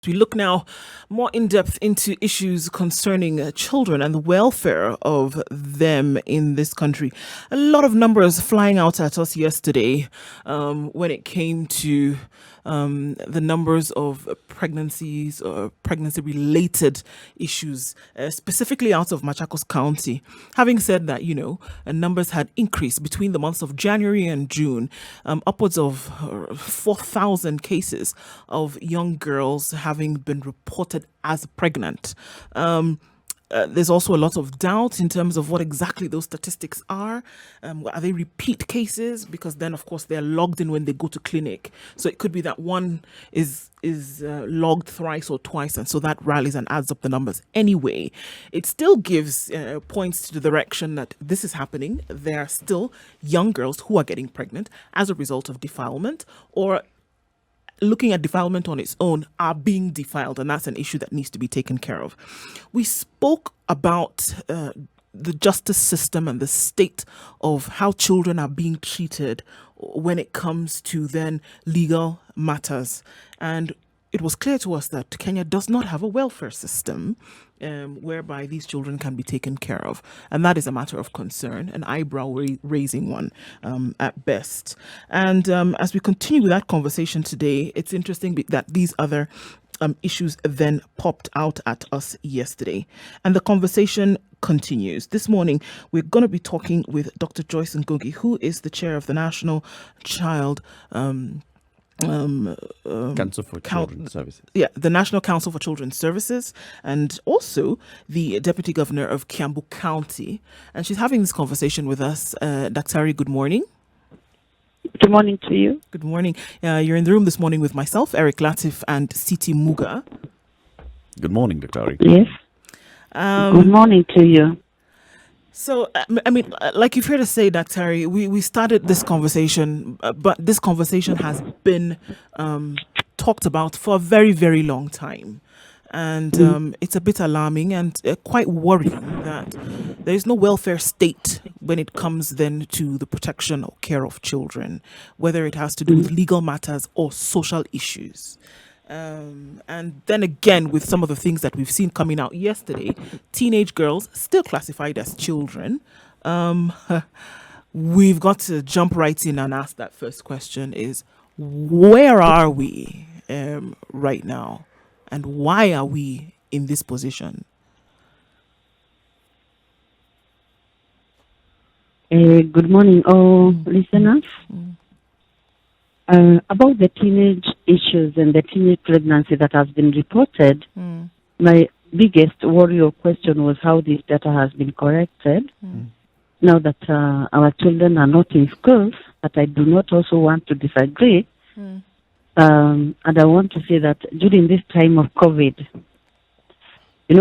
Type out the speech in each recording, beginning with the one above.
We look now more in depth into issues concerning children and the welfare of them in this country. A lot of numbers flying out at us yesterday when it came to the numbers of pregnancies or pregnancy related issues, specifically out of Machakos County. Having said that, numbers had increased between the months of January and June, upwards of 4,000 cases of young girls having been reported as pregnant. There's also a lot of doubt in terms of what exactly those statistics are. Are they repeat cases? Because then, of course, they're logged in when they go to clinic. So it could be that one is logged thrice or twice, and so that rallies and adds up the numbers. Anyway, it still gives points to the direction that this is happening. There are still young girls who are getting pregnant as a result of defilement, or looking at defilement on its own, are being defiled, and that's an issue that needs to be taken care of. We spoke about the justice system and the state of how children are being treated when it comes to then legal matters. And it was clear to us that Kenya does not have a welfare system whereby these children can be taken care of. And that is a matter of concern, an eyebrow-raising one at best. And as we continue with that conversation today, it's interesting that these other issues then popped out at us yesterday. And the conversation continues. This morning, we're going to be talking with Dr. Joyce Ngugi, who is the chair of the National Child Council for Children's Services. Yeah, the National Council for Children's Services, and also the Deputy Governor of Kiambu County. And she's having this conversation with us. Daktari, good morning. Good morning to you. Good morning. You're in the room this morning with myself, Eric Latif, and Siti Muga. Good morning, Daktari. Yes. Good morning to you. So, like you've heard us say, Daktari, we started this conversation, but this conversation has been talked about for a very, very long time. And it's a bit alarming and quite worrying that there is no welfare state when it comes then to the protection or care of children, whether it has to do with legal matters or social issues. And then again, with some of the things that we've seen coming out yesterday, teenage girls still classified as children. We've got to jump right in and ask that first question is, where are we right now? And why are we in this position? Good morning, all listeners. About the teenage issues and the teenage pregnancy that has been reported, my biggest worry or question was how this data has been corrected. Now that our children are not in schools, but I do not also want to disagree. And I want to say that during this time of COVID,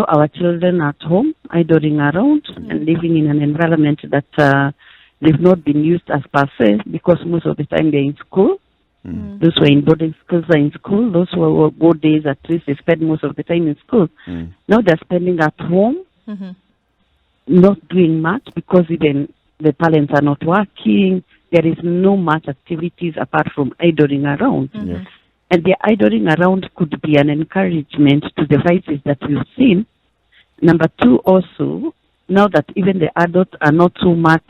our children are at home, idling around and living in an environment that they've not been used as per se, because most of the time they're in school. Those who are in boarding schools are in school. Those who are board days, at least they spend most of the time in school. Now they're spending at home, not doing much because even the parents are not working. There is no much activities apart from idling around. And the idling around could be an encouragement to the vices that we've seen. Number two, also, now that even the adults are not so much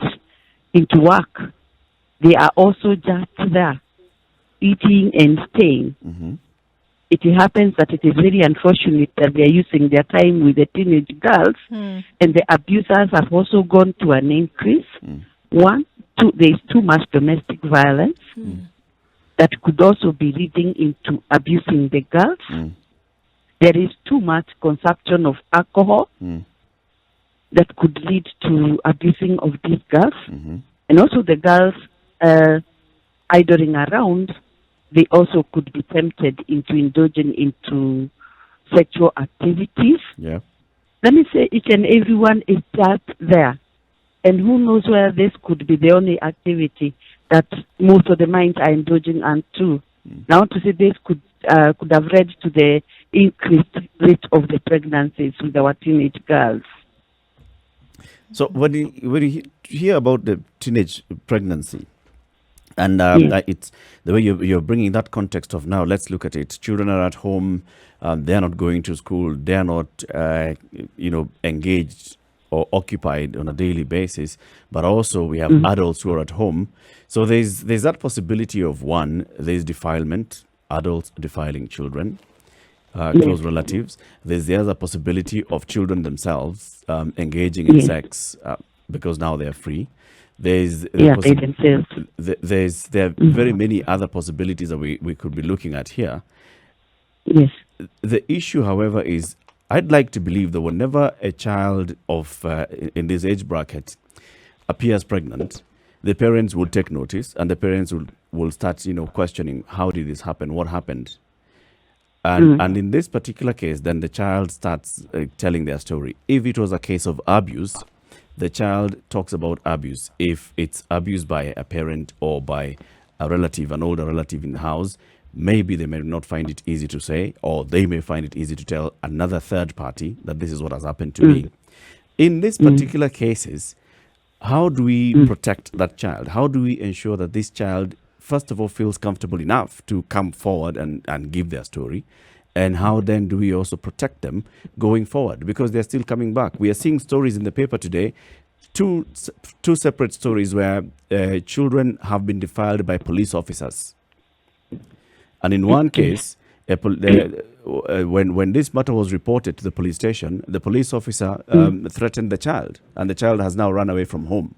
into work, they are also just there, eating and staying. It happens that it is very unfortunate that they are using their time with the teenage girls, and the abusers have also gone to an increase. One, two, there is too much domestic violence that could also be leading into abusing the girls. There is too much consumption of alcohol that could lead to abusing of these girls. And also the girls idling around, they also could be tempted into indulging into sexual activities. Let me say each and everyone is just there. And who knows where this could be the only activity that most of the minds are indulging into. Now to say this could have led to the increased rate of the pregnancies with our teenage girls. So when you hear about the teenage pregnancy, And Yes. it's the way you're bringing that context of now. Let's look at it. Children are at home. They're not going to school. They're not, engaged or occupied on a daily basis. But also we have adults who are at home. So there's that possibility of one. There's defilement, adults defiling children, close relatives. There's the other possibility of children themselves engaging in sex because now they're free. There's Yeah, they themselves. there are very many other possibilities that we could be looking at here. Yes. The issue, however, is I'd like to believe that whenever a child of in this age bracket appears pregnant, the parents will take notice, and the parents will start questioning, how did this happen, what happened. And in this particular case, then the child starts telling their story. If it was a case of abuse, the child talks about abuse. If it's abuse by a parent or by a relative, an older relative in the house, maybe they may not find it easy to say, or they may find it easy to tell another third party that this is what has happened to me. In these particular cases, how do we protect that child? How do we ensure that this child, first of all, feels comfortable enough to come forward and give their story? And how then do we also protect them going forward? Because they're still coming back. We are seeing stories in the paper today, two separate stories where children have been defiled by police officers. And in one case, when this matter was reported to the police station, the police officer threatened the child, and the child has now run away from home.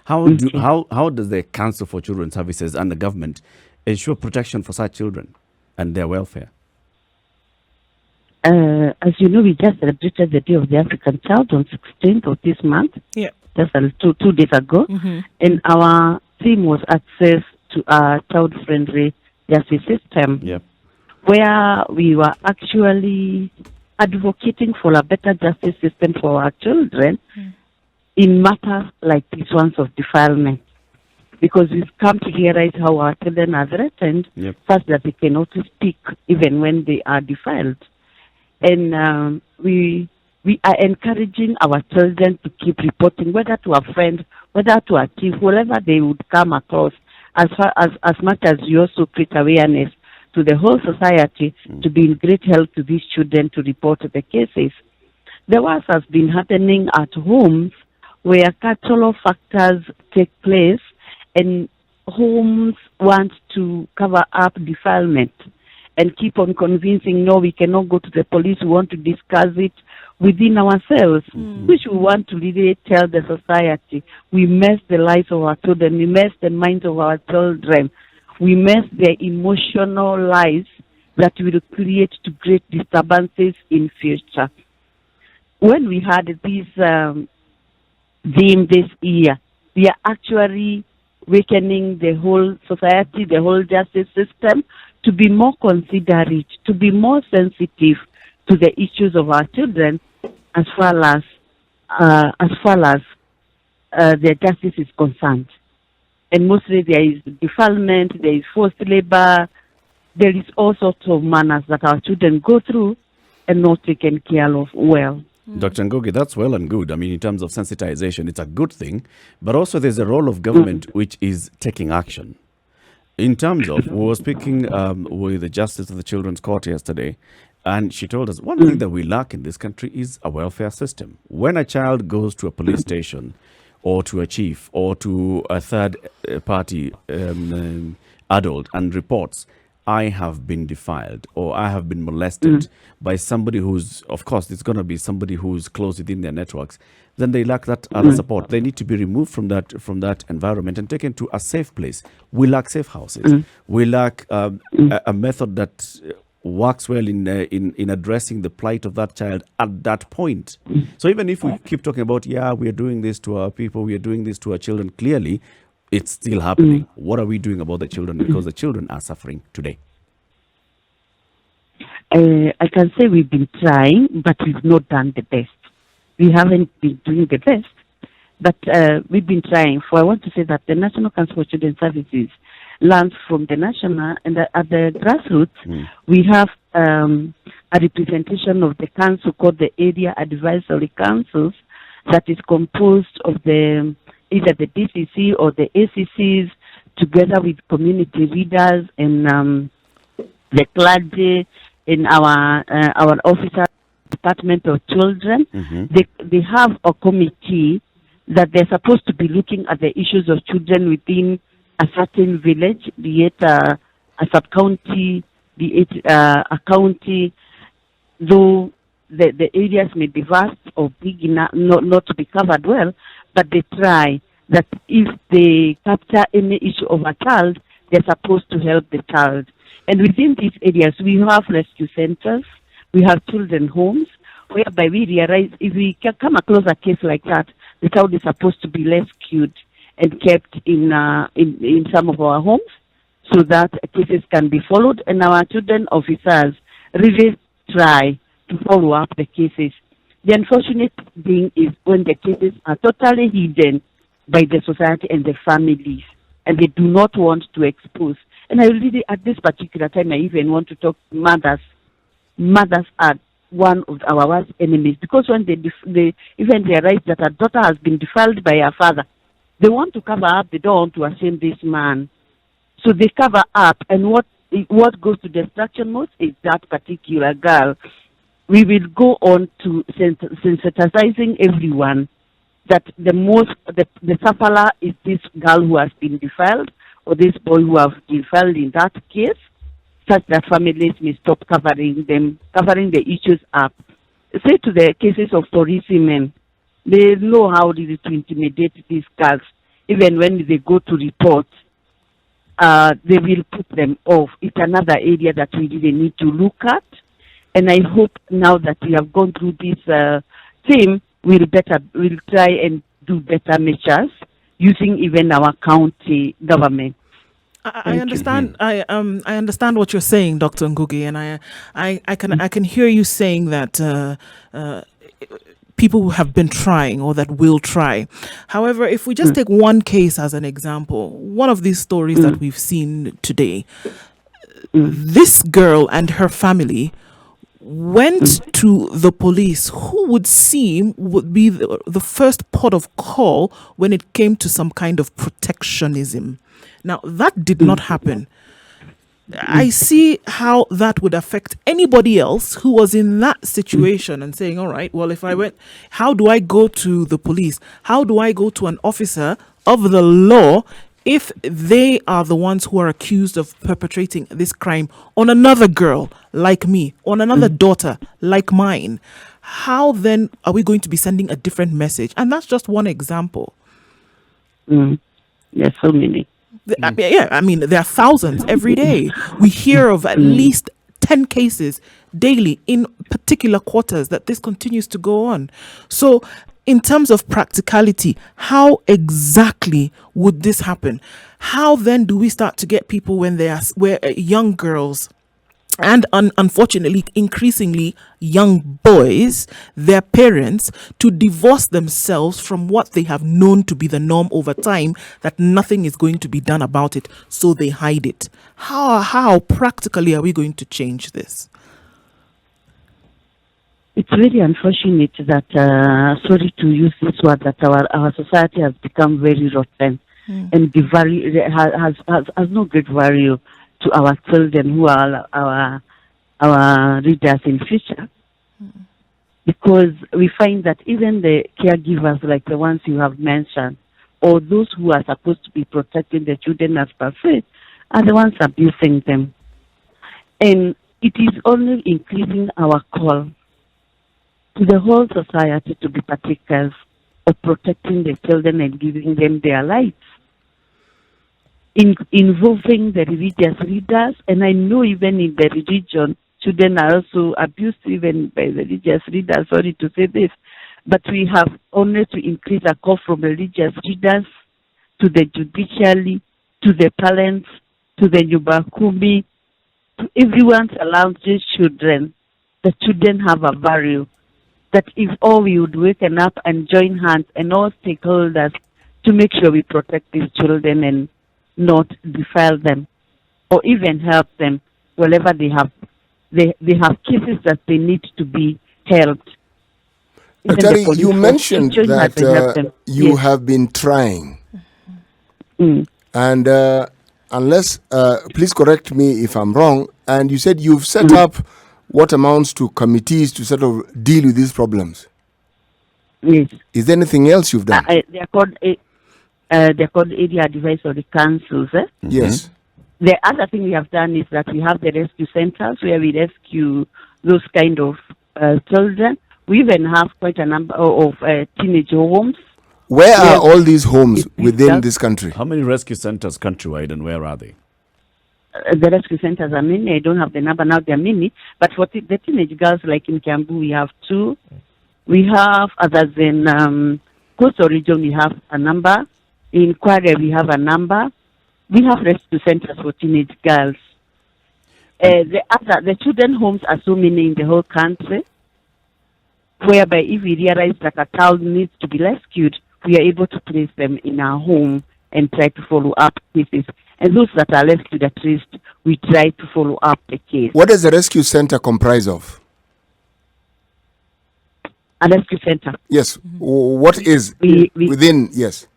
How does the Council for Children's Services and the government ensure protection for such children and their welfare? As you know, we just celebrated the Day of the African Child on 16th of this month. Yeah. Just 2 days ago. And our theme was access to a child-friendly justice system. Yep. Where we were actually advocating for a better justice system for our children in matters like these ones of defilement. Because we've come to realize how our children are threatened, such that they cannot speak even when they are defiled. And we are encouraging our children to keep reporting, whether to a friend, whether to a chief, whoever they would come across, as much as we also create awareness to the whole society to be in great help to these children to report the cases. The worst has been happening at homes where cultural factors take place and homes want to cover up defilement and keep on convincing, no, we cannot go to the police, we want to discuss it within ourselves, which we want to really tell the society. We mess the lives of our children, we mess the minds of our children, we mess their emotional lives that will create to great disturbances in future. When we had this theme this year, we are actually awakening the whole society, the whole justice system, to be more considerate, to be more sensitive to the issues of our children, as far as their justice is concerned. And mostly there is defilement, there is forced labor, there is all sorts of manners that our children go through and not taken care of well. Dr. Ngugi, that's well and good. I mean, in terms of sensitization, it's a good thing. But also there's a role of government which is taking action. In terms of, we were speaking with the Justice of the Children's Court yesterday, and she told us one thing that we lack in this country is a welfare system. When a child goes to a police station or to a chief or to a third party adult and reports, I have been defiled or I have been molested by somebody who's, of course, it's going to be somebody who's close within their networks, then they lack that other support. They need to be removed from that environment and taken to a safe place. We lack safe houses. We lack a method that works well in addressing the plight of that child at that point. So even if we keep talking about, we are doing this to our people, we are doing this to our children, clearly it's still happening. What are we doing about the children? Because the children are suffering today. I can say we've been trying, but we've not done the best. We haven't been doing the best, but we've been trying. I want to say that the National Council for Children's Services learns from the national, and at the grassroots, we have a representation of the council called the Area Advisory Councils that is composed of either the DCC or the ACCs together with community leaders and the clergy in our officer department of children. They have a committee that they're supposed to be looking at the issues of children within a certain village, be it a sub-county, be it a county, though the areas may be vast or big enough not to be covered well, but they try that if they capture any issue of a child, they're supposed to help the child. And within these areas, we have rescue centers, we have children homes, whereby we realize if we can come across a case like that, the child is supposed to be rescued and kept in some of our homes so that cases can be followed. And our children officers really try to follow up the cases. The unfortunate thing is when the cases are totally hidden by the society and the families, and they do not want to expose. And I really, at this particular time, I even want to talk to mothers. Mothers are one of our worst enemies, because when they even realize that a daughter has been defiled by her father, they want to cover up. They don't want to ashame this man, so they cover up. And what goes to destruction most is that particular girl. We will go on to sensitizing everyone that the sufferer is this girl who has been defiled, or this boy who has been defiled in that case, such that families may stop covering the issues up. Say to the cases of policemen, they know how really to intimidate these girls. Even when they go to report, they will put them off. It's another area that we really need to look at. And I hope now that we have gone through this theme, we'll try and do better measures using even our county government. I understand. I understand what you're saying, Dr. Ngugi, and I can hear you saying that people who have been trying or that will try. However, if we just take one case as an example, one of these stories that we've seen today, this girl and her family went to the police, who would be the first port of call when it came to some kind of protectionism. Now, that did not happen. I see how that would affect anybody else who was in that situation and saying, all right, well, if I went, how do I go to the police? How do I go to an officer of the law if they are the ones who are accused of perpetrating this crime on another girl like me, on another daughter like mine? How then are we going to be sending a different message? And that's just one example. There's so many. I mean, there are thousands every day. We hear of at least 10 cases daily in particular quarters that this continues to go on. So in terms of practicality, how exactly would this happen? How then do we start to get people when young girls and unfortunately increasingly young boys, their parents, to divorce themselves from what they have known to be the norm over time, that nothing is going to be done about it, so they hide it? How practically are we going to change this? It's very unfortunate that, sorry to use this word, that our society has become very rotten and the value has no great value to our children who are our readers in future. Because we find that even the caregivers, like the ones you have mentioned, or those who are supposed to be protecting the children as per se, are the ones abusing them. And it is only increasing our call to the whole society to be partakers of protecting the children and giving them their lives. Involving the religious leaders, and I know even in the religion, children are also abused even by the religious leaders. Sorry to say this, but we have only to increase a call from religious leaders to the judiciary, to the parents, to the Nyubakumi, to everyone around these children. The children have a value. That if all we would waken up and join hands and all stakeholders to make sure we protect these children and not defile them, or even help them wherever they have cases that they need to be helped. Actually, you mentioned that you have been trying. And unless, please correct me if I'm wrong, and you said you've set up what amounts to committees to sort of deal with these problems. Yes. Is there anything else you've done? They're called area advisory councils. Yes. The other thing we have done is that we have the rescue centers where we rescue those kind of children. We even have quite a number of teenage homes. Where are all these homes within this country? How many rescue centers countrywide, and where are they? The rescue centers are many. I don't have the number now. They're many. But for the teenage girls, like in Kiambu, we have 2. We have others in Coastal Region. We have a number. In Kware, we have a number. We have rescue centers for teenage girls. The children homes are so many in the whole country, whereby if we realize that a child needs to be rescued, we are able to place them in our home and try to follow up cases. And those that are rescued at least, we try to follow up the case. What does the rescue center comprise of? A rescue center. Yes. What is within? Yes.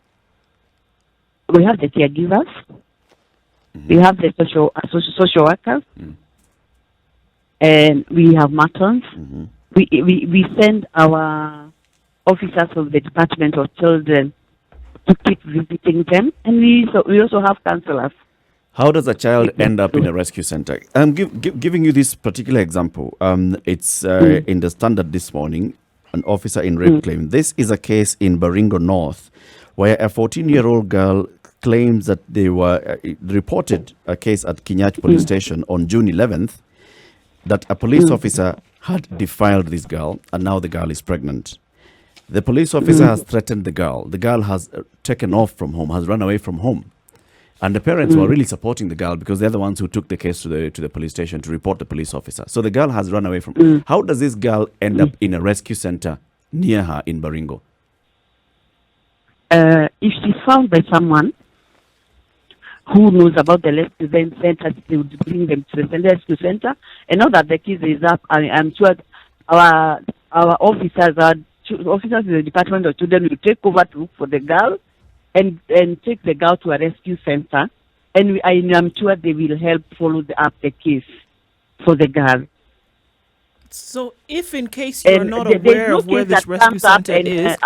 We have the caregivers. We have the social workers. And we have matrons. We send our officers of the Department of Children to keep visiting them. And we also have counselors. How does a child end up in a rescue center? I'm giving you this particular example. It's in the Standard this morning. An officer in rape claim. This is a case in Baringo North, where a 14-year-old girl claims that they were reported a case at Kinyach police station on June 11th, that a police officer had defiled this girl, and now the girl is pregnant. The police officer has threatened the girl. The girl has taken off from home, has run away from home. And the parents were really supporting the girl because they're the ones who took the case to the police station to report the police officer. So the girl has run away from. How does this girl end up in a rescue center near her in Baringo? If she's found by someone who knows about the rescue center, they would bring them to the rescue center. And now that the case is up, I'm sure our officers, officers in the Department of Children will take over to look for the girl and take the girl to a rescue center. And I'm sure they will help follow up the case for the girl. So if in case you're not aware of where this rescue center is...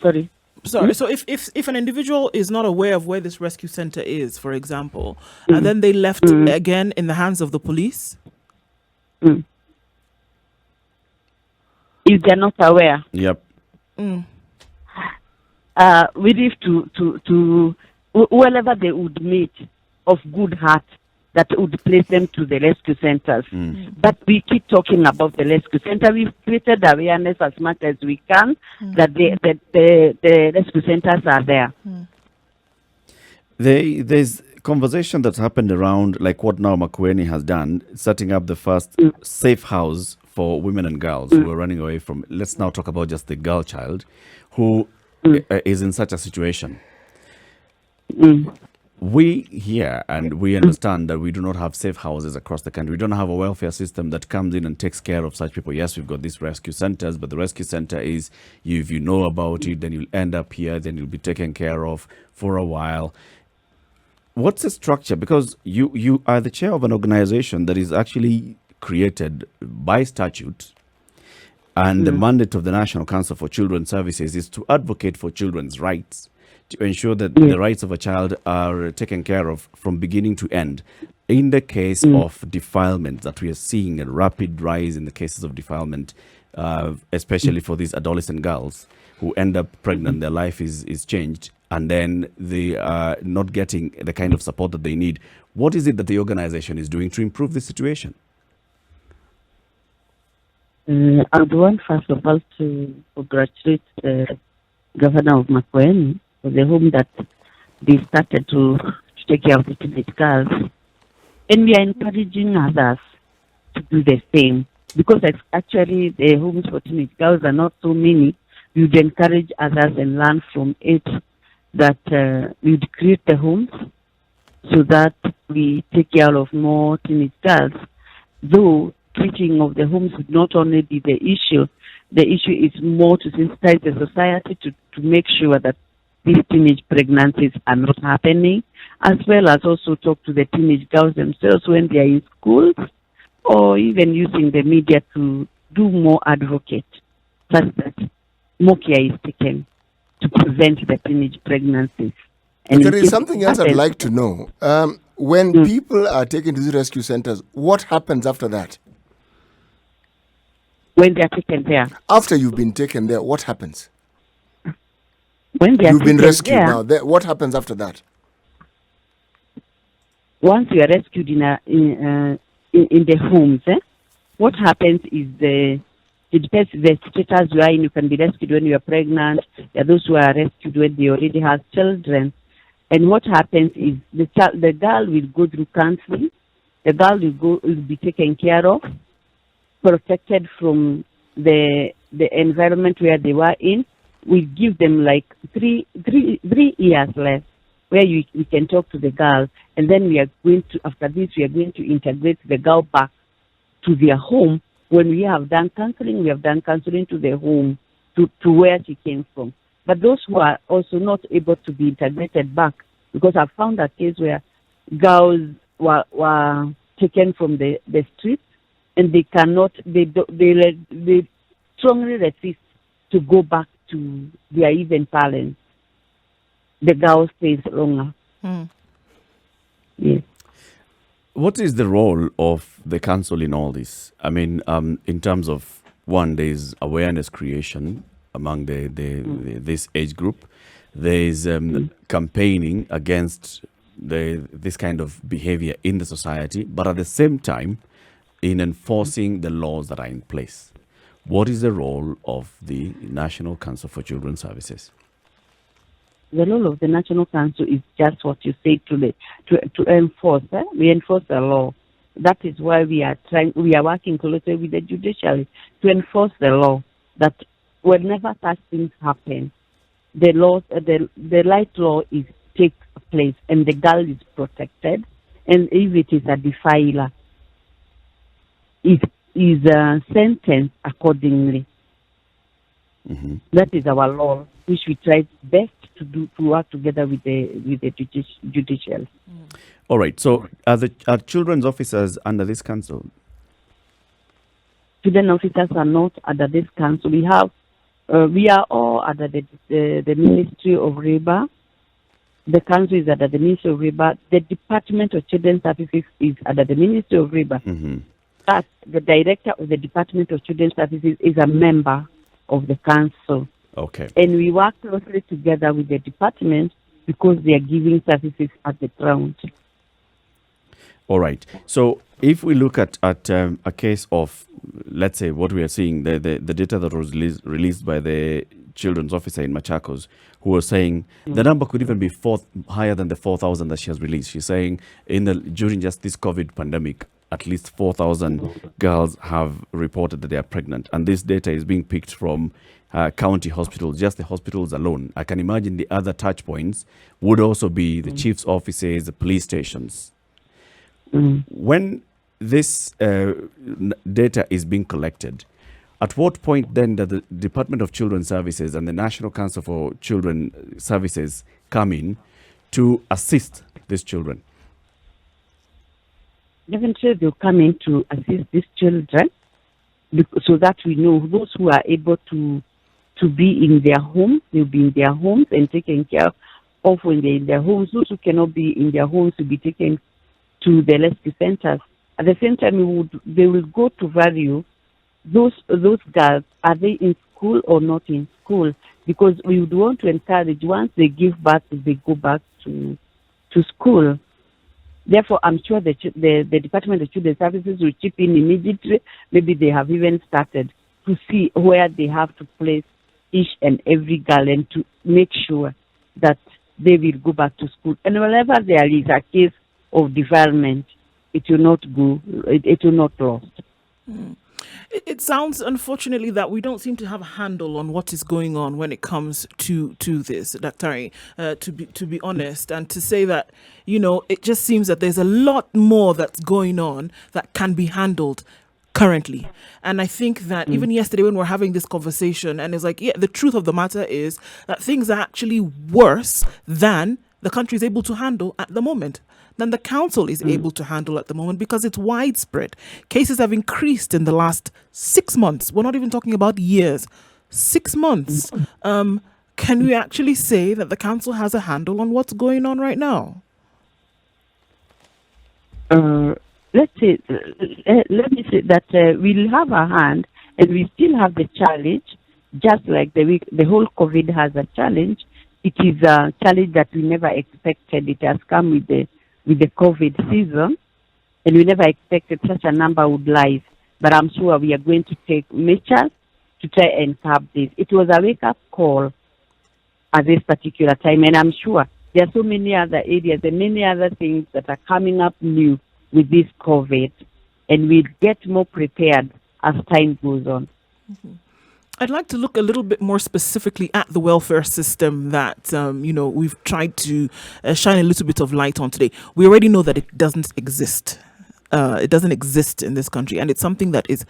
sorry. Sorry, so if an individual is not aware of where this rescue center is, for example, and then they left again in the hands of the police? If they're not aware. Yep. We leave to whoever they would meet of good heart that would place them to the rescue centers. But we keep talking about the rescue center. We've created awareness as much as we can that the rescue centers are there. There's conversation that's happened around, like what now Makueni has done, setting up the first safe house for women and girls who are running away from. Let's now talk about just the girl child who is in such a situation. We hear and we understand that we do not have safe houses across the country. We don't have a welfare system that comes in and takes care of such people. Yes, we've got these rescue centers, but the rescue center is, if you know about it, then you'll end up here, then you'll be taken care of for a while. What's the structure? Because you are the chair of an organization that is actually created by statute, and the mandate of the National Council for Children's Services is to advocate for children's rights, to ensure that the rights of a child are taken care of from beginning to end. In the case of defilement, that we are seeing a rapid rise in the cases of defilement, especially for these adolescent girls who end up pregnant, their life is changed, and then they are not getting the kind of support that they need. What is it that the organization is doing to improve the situation? I would want, first of all, to congratulate the Governor of Makueni for the home that they started to take care of the teenage girls. And we are encouraging others to do the same. Because actually the homes for teenage girls are not so many. We would encourage others and learn from it that we would create the homes so that we take care of more teenage girls. Though treating of the homes would not only be the issue is more to sensitize the society to make sure that these teenage pregnancies are not happening, as well as also talk to the teenage girls themselves when they are in schools, or even using the media to do more advocate, such that more care is taken to prevent the teenage pregnancies. And there is something else I'd like to know. When people are taken to the rescue centers, what happens after that? When they are taken there. After you've been taken there, what happens? When they are You've been taken rescued there, now. What happens after that? Once you are rescued in the homes, what happens is it depends the status you are in. You can be rescued when you are pregnant. There are those who are rescued when they already have children. And what happens is the girl will go through counseling. The girl will be taken care of, protected from the environment where they were in. We give them like three years left, where we can talk to the girl, and then after this we are going to integrate the girl back to their home. When we have done counseling to the home, to where she came from. But those who are also not able to be integrated back, because I found a case where girls were taken from the streets, and they strongly resist to go back to their even parents. The girl stays longer. Yes. What is the role of the council in all this? I mean, in terms of, one, there's awareness creation among this age group. There's campaigning against this kind of behavior in the society, but at the same time, in enforcing the laws that are in place. What is the role of the National Council for Children's Services? The role of the National Council is just what you say to enforce. We enforce the law. That is why we are working closely with the judiciary to enforce the law. That whenever such things happen, the right law takes place, and the girl is protected. And if it is a defiler, it is sentenced accordingly. Mm-hmm. That is our law, which we try best to work together with the judicial. All right. So, are children's officers under this council? Children officers are not under this council. We are all under the Ministry of Labor. The council is under the Ministry of Labor. The Department of Children's Services is under the Ministry of Labor. Mm-hmm. But the director of the Department of Children's Services is a member of the council. Okay. And we work closely together with the department because they are giving services at the ground. All right. So if we look at a case of, let's say, what we are seeing, the data that was released by the children's officer in Machakos, who was saying the number could even be higher than the 4,000 that she has released. She's saying during just this COVID pandemic, at least 4,000 girls have reported that they are pregnant. And this data is being picked from county hospitals, just the hospitals alone. I can imagine the other touch points would also be the chief's offices, the police stations. When this data is being collected, at what point then does the Department of Children's Services and the National Council for Children Services come in to assist these children? Definitely they'll come in to assist these children so that we know those who are able to be in their homes, they'll be in their homes and taken care of when they're in their homes. Those who cannot be in their homes will be taken to the rescue centers. At the same time, they will go to value those girls, are they in school or not in school? Because we would want to encourage, once they give birth, they go back to school. Therefore, I'm sure the Department of Children's Services will chip in immediately. Maybe they have even started to see where they have to place each and every girl and to make sure that they will go back to school. And whenever there is a case of development, it will not lost. It sounds, unfortunately, that we don't seem to have a handle on what is going on when it comes to this, Dr. To be honest, and to say that, it just seems that there's a lot more that's going on that can be handled currently. And I think that even yesterday when we're having this conversation, and it's like, yeah, the truth of the matter is that things are actually worse than the country is able to handle at the moment, than the council is able to handle at the moment, because it's widespread. Cases have increased in the last 6 months. We're not even talking about years. 6 months. Can we actually say that the council has a handle on what's going on right now? Let's say, let me say that we'll have a hand, and we still have the challenge, just like the whole COVID has a challenge. It is a challenge that we never expected. It has come with the COVID season, and we never expected such a number would rise. But I'm sure we are going to take measures to try and curb this. It was a wake-up call at this particular time, and I'm sure there are so many other areas and many other things that are coming up new with this COVID, and we'll get more prepared as time goes on. I'd like to look a little bit more specifically at the welfare system that, we've tried to shine a little bit of light on today. We already know that it doesn't exist. It doesn't exist in this country, and it's something that is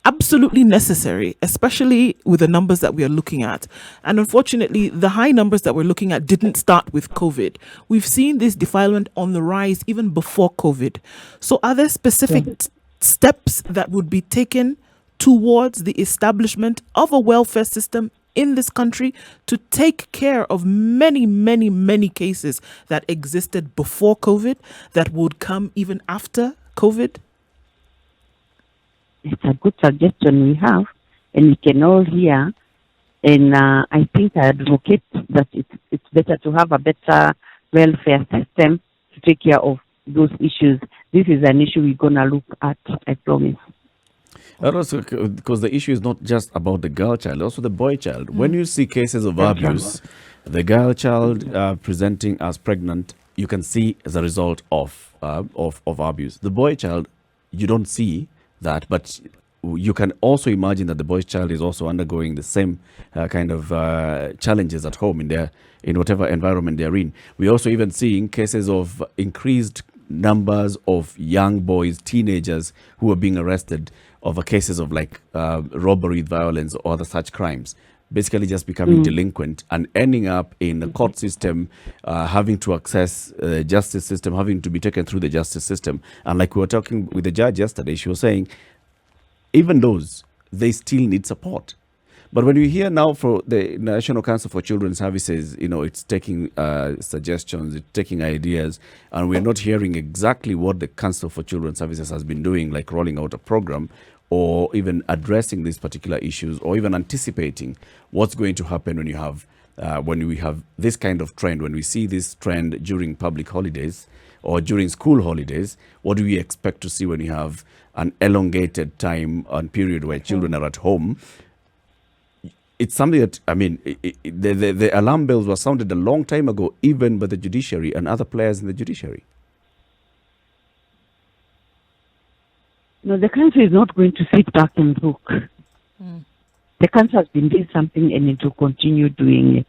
absolutely necessary, especially with the numbers that we are looking at. And unfortunately, the high numbers that we're looking at didn't start with COVID. We've seen this defilement on the rise even before COVID. So are there specific steps that would be taken towards the establishment of a welfare system in this country to take care of many, many, many cases that existed before COVID that would come even after COVID? It's a good suggestion we have, and we can all hear. And I think I advocate that it's better to have a better welfare system to take care of those issues. This is an issue we're going to look at, I promise. And also, because the issue is not just about the girl child, also the boy child. When you see cases of abuse, the girl child presenting as pregnant, you can see as a result of abuse. The boy child, you don't see that, but you can also imagine that the boy child is also undergoing the same kind of challenges at home in whatever environment they're in. We're also even seeing cases of increased numbers of young boys, teenagers who are being arrested over cases of robbery, violence, or other such crimes, basically just becoming delinquent and ending up in the court system, having to access the justice system, having to be taken through the justice system. And like we were talking with the judge yesterday, she was saying, even those, they still need support. But when we hear now for the National Council for Children's Services, it's taking suggestions, it's taking ideas, and we're not hearing exactly what the Council for Children's Services has been doing, like rolling out a program or even addressing these particular issues, or even anticipating what's going to happen when we have this kind of trend, when we see this trend during public holidays or during school holidays. What do we expect to see when we have an elongated time and period where children are at home? It's something that, the alarm bells were sounded a long time ago, even by the judiciary and other players in the judiciary. No, the country is not going to sit back and look. The country has been doing something, and it will continue doing it.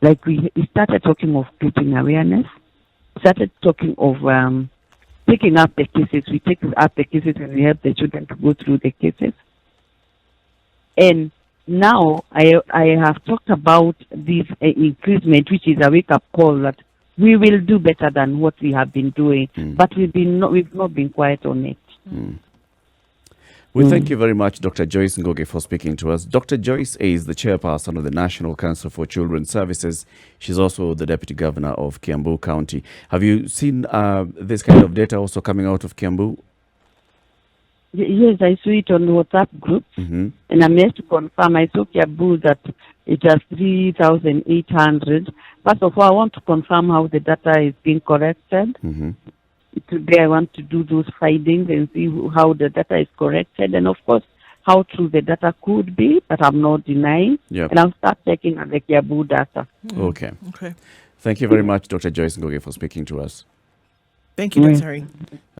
Like we started talking of creating awareness, started talking of taking up the cases. We take up the cases and we help the children to go through the cases. And now I have talked about this increasement, which is a wake-up call that we will do better than what we have been doing, but we've not been quiet on it. We thank you very much, Dr. Joyce Ngugi, for speaking to us. Dr. Joyce is the chairperson of the National Council for Children's Services. She's also the deputy governor of Kiambu County. Have you seen this kind of data also coming out of Kiambu? Yes, I saw it on WhatsApp groups, and I'm here to confirm. I saw Kiambu that it has 3,800. First of all, I want to confirm how the data is being corrected. Today I want to do those findings and see how the data is corrected, and of course how true the data could be, but I'm not denying. And I'll start checking at the Kiambu data. Okay. Thank you very much, Dr. Joyce Ngugi, for speaking to us. Thank you, Dr.